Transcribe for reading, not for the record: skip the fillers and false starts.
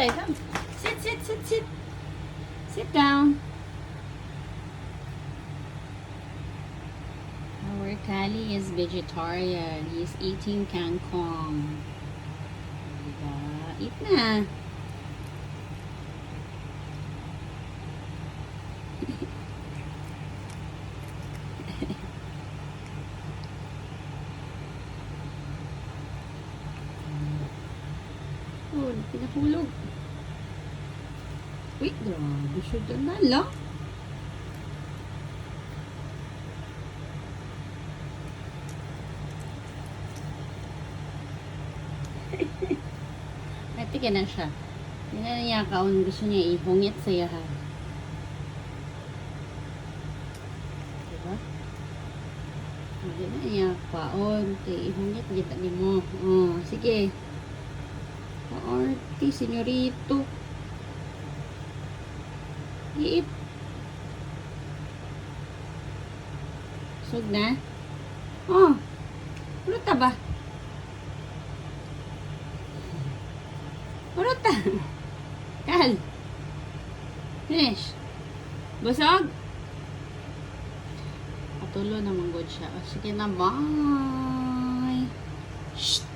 Kali, come. Sit, sit, sit, sit. Sit down. Our Kali is vegetarian. He's eating kangkong. Diba? Eat na. Oh, pinahulog. Uy, grabe siya doon na lang. Natika na siya. Hindi na niya kaon. Gusto niya ihungit sa yahan. Diba? Hindi na niya kaon. Ihungit kita ni mo. Oh, sige. Kaorti, senyorito. Iip. Sug na? Oh. Puluta ba? Puluta. Kal. Finish. Busog? Patulo naman good siya. O, sige na, bye. Shh.